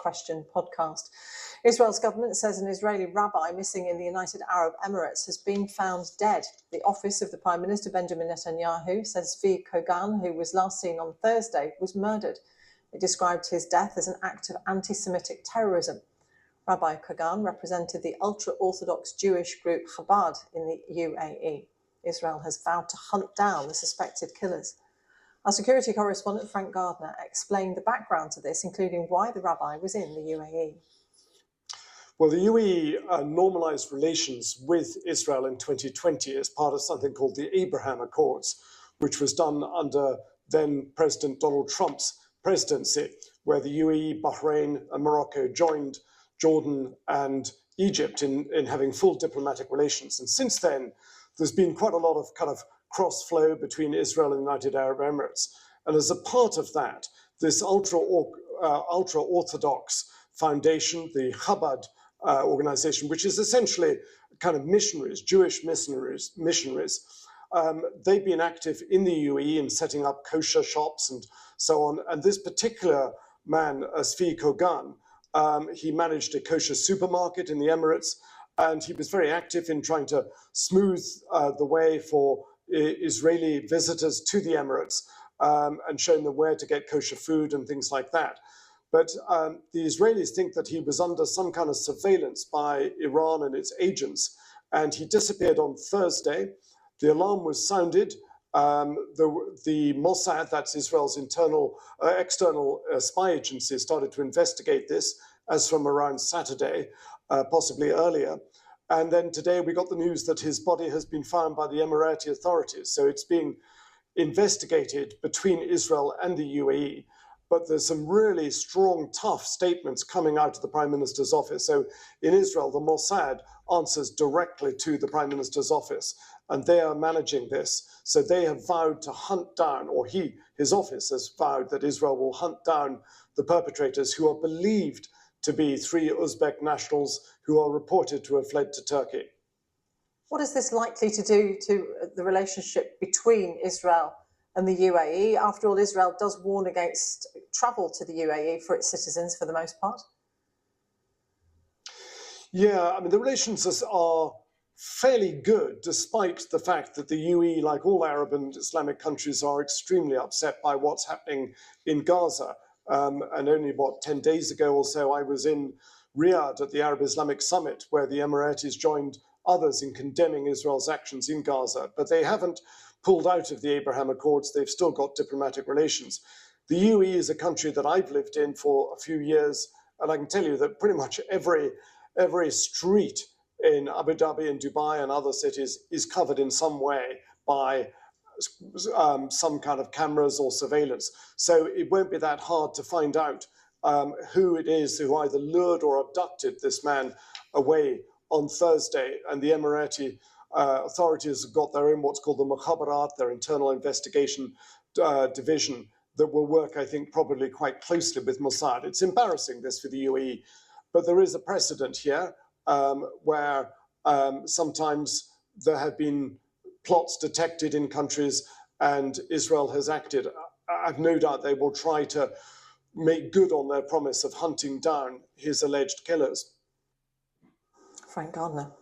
Question podcast. Israel's government says an Israeli rabbi missing in the United Arab Emirates has been found dead. The office of the Prime Minister Benjamin Netanyahu says Zvi Kogan, who was last seen on Thursday, was murdered. It described his death as an act of anti-Semitic terrorism. Rabbi Kogan represented the ultra-Orthodox Jewish group Chabad in the UAE. Israel has vowed to hunt down the suspected killers. Our security correspondent Frank Gardner explained the background to this, including why the rabbi was in the UAE. Well, the UAE normalized relations with Israel in 2020 as part of something called the Abraham Accords, which was done under then President Donald Trump's presidency, where the UAE, Bahrain and Morocco joined Jordan and Egypt in having full diplomatic relations. And since then, there's been quite a lot of kind of cross-flow between Israel and the United Arab Emirates. And as a part of that, this ultra-Orthodox foundation, the Chabad organization, which is essentially kind of missionaries, Jewish missionaries, they've been active in the UAE in setting up kosher shops and so on. And this particular man, Zvi Kogan, he managed a kosher supermarket in the Emirates, and he was very active in trying to smooth the way for Israeli visitors to the Emirates and showing them where to get kosher food and things like that. But the Israelis think that he was under some kind of surveillance by Iran and its agents, and he disappeared on Thursday. The alarm was sounded. The Mossad, that's Israel's external spy agency, started to investigate this as from around Saturday, possibly earlier. And then today we got the news that his body has been found by the Emirati authorities. So it's being investigated between Israel and the UAE. But there's some really strong, tough statements coming out of the Prime Minister's office. So in Israel, the Mossad answers directly to the Prime Minister's office, and they are managing this. So they have vowed to hunt down, or his office has vowed that Israel will hunt down the perpetrators, who are believed to be 3 Uzbek nationals who are reported to have fled to Turkey. What is this likely to do to the relationship between Israel and the UAE? After all, Israel does warn against travel to the UAE for its citizens for the most part. Yeah, I mean, the relations are fairly good, despite the fact that the UAE, like all Arab and Islamic countries, are extremely upset by what's happening in Gaza. And only, 10 days ago or so, I was in Riyadh at the Arab Islamic Summit, where the Emiratis joined others in condemning Israel's actions in Gaza. But they haven't pulled out of the Abraham Accords. They've still got diplomatic relations. The UAE is a country that I've lived in for a few years, and I can tell you that pretty much every street in Abu Dhabi and Dubai and other cities is covered in some way by some kind of cameras or surveillance. So it won't be that hard to find out who it is who either lured or abducted this man away on Thursday. And the Emirati authorities have got their own what's called the Mukhabarat, their internal investigation division, that will work, I think, probably quite closely with Mossad. It's embarrassing, this, for the UAE, but there is a precedent here where sometimes there have been plots detected in countries and Israel has acted. I've no doubt they will try to make good on their promise of hunting down his alleged killers. Frank Gardner.